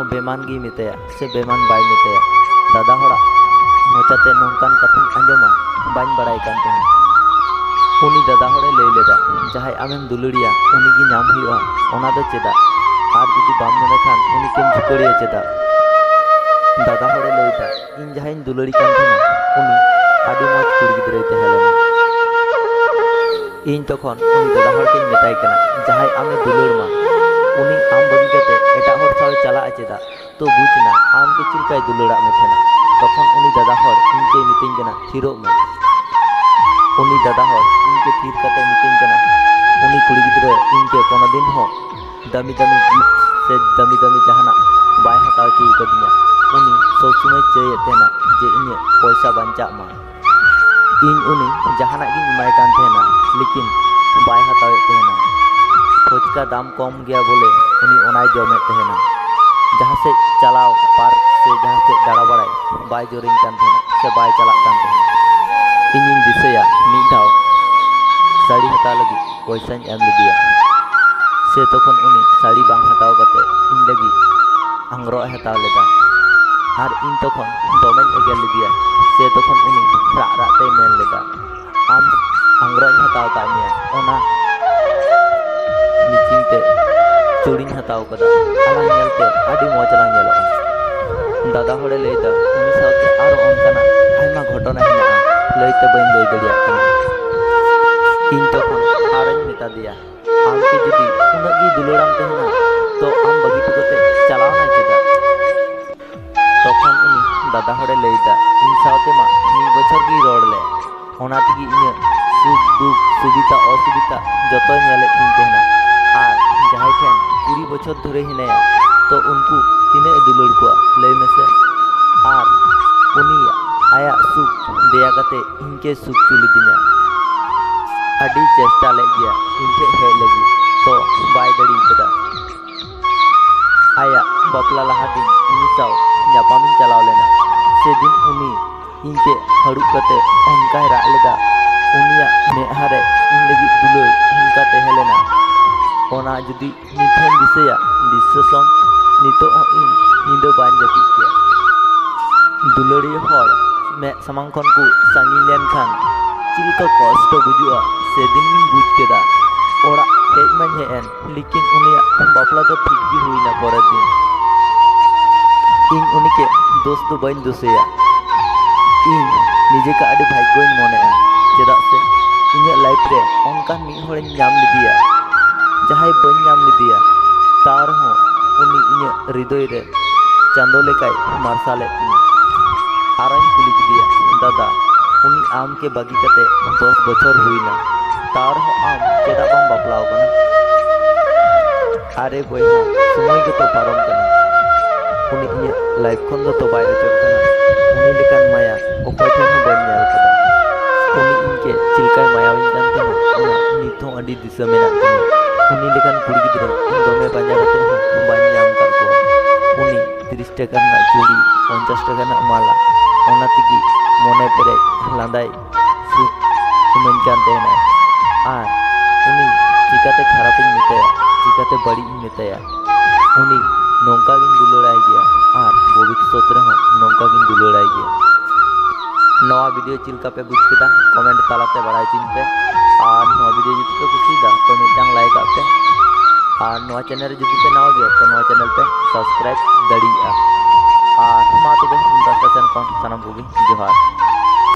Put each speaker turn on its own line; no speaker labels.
हो बेमान गी मितया से बेमान बाय मितया दादा होड़ा मोचाते नौकान कथान आंजमा बाñ बड़ाई कान तहन उनी दादा होड़े लई लेदा जहाय आमेम दुलड़िया उनी गी नाम हुआ ओना दो चेदा आर जुदी बाम नेमे खान उनी केम झुकड़िया चेदा दादा होड़े लईदा इन जहाय दुलड़ी कान तहना उनी आडी मौज कुड़ी गिद्राय तहेलेना इन तखन उनी दादा होड़ के मेताय कना जहाय आमे दुलड़ मा उनी आम बगी कते एटा होड़ सावे चला चेदा तो बुझना आम के चिलकाय दुलड़ा में थेना तखन उनी दादा होड़ इनके मितिन कना थिरो में उनी दादा होड़ इनके थिर कते मितिन कना उनी कुड़ी गिद्रा इनके कोनो दिन हो दामी दामी गिफ्ट से दामी दामी जहाना बाय हताव ची कदिया उनी सब समय चेये तेना जे इने पैसा बांचा मा इन उनी जहाना गिन इमाय कान तेना लेकिन बाय हताव तेना फुचका दाम कम गया बोले उनी ओनाय जमे तेना जहाँ से चलाओ पार्क से जहाँ से दाड़ा बड़ाई बाय जोरिन कान तेना से बाय चला कान तेना इनिन दिसया मिद दाव साड़ी हताव लगी पैसा एम लिदिया से तखन उनी साड़ी बांग हताव कते इन लगी आंग्रो हताव लेदा आर इन तखन दोमेन एगेल लिदिया से तखन उनी राग राग ते मेन लेदा आम आंग्रो हताव का मिया ओना मिचिंग ते चूड़ी हताव कदा आला नेलते आडी मौज ला नेलोगा दादा होड़े लईदा उनी साथे आरो ओनकाना आयमा घटना हेना लईते बइन लई दड़िया कना इन तखन आरन मेता दिया आम के जुदी उनग गी दुलड़ाम तेहना तो आम बगी टुकते चलाव ना चेदा तखन उनी दादा होड़े लईदा इन साथे मा मी बछर गी रोड़ ले ओना तगी इने सुख दुख सुविधा असुविधा जतो नेले तीन तेहना आर जहाय ठेन 20 बछर धरे हिनाया तो उनको तिने दुलड़ को लई मेसे आर उनी आया सुख देया कते इनके सुख चुलिदिया आडी चेष्टा ले गया इनके हेज लगी तो बाय दड़ी कदा आया बापला लहा दिन उनी साव ᱧᱟᱯᱟᱢᱤᱧ चलाव लेना से दिन उनी इनके हड़ू कते उनका राग लेदा उनिया मेहारे इन लगी दुलड़ उनका तहेलेना ओना जुदी निथेन दिसया विश्वासम नितो इन निदो बान जपी के दुलड़ी होड़ में समांग खन को सांगी लेन खान चिलका कष्ट बुजुआ से दिन इन बुझ केदा ओड़ा हेज मन हेन लेकिन उनिया बापला तो ठीक भी हुईना परे दिन इन उनी के दोस्त तो बइन दोसेया इन निजे का आडी भाग्यन मोनेआ चेदा से इने लाइफ रे ओनका मी होड़ नाम लिदिया जहाय बइन नाम लिदिया तार हो उनी इने हृदय रे चांदो लेकाय मार्साले तिनी आरन कुली दिया दादा उनी आम के बागी कते 10 बछर हुईना तार हो आम चेदा बम बापलाव कना अरे बयहा समय के तो पारम कना उनी इने लाइफ खन तो बाय अचर कना उनी लेकान माया ओकय ठेन हो बन नेल कदा उनी इनके चिलकाय मायाविन कान तेना ओना निथो आडी दिशा मेना तिनी उनी लेकान कुड़ी गिद्रा दोमे पांजा कते हो बाñ नाम का को उनी 30 टाका ना चूड़ी 50 टाका ना माला ओना तिगी मोने पेरे लांदाय सुख इमन कान तेना आर उनी चिकाते खरापिन मितया चिकाते बड़ी मितया उनी नौका गिन दुलड़ाई गया आर भविष्यत रे हो नौका गिन दुलड़ाई गया नवा वीडियो चिलका पे बुझ केदा कमेंट तालाते बड़ाई चिनते और नवा वीडियो जुदी पे कुसीदा तो मिटांग लाइक आते और नवा चैनल रे जुदी पे नाव गया तो नवा चैनल पे सब्सक्राइब दड़िया और मा तबे इन पास्टा सेन कोन सनम बुगी जोहार।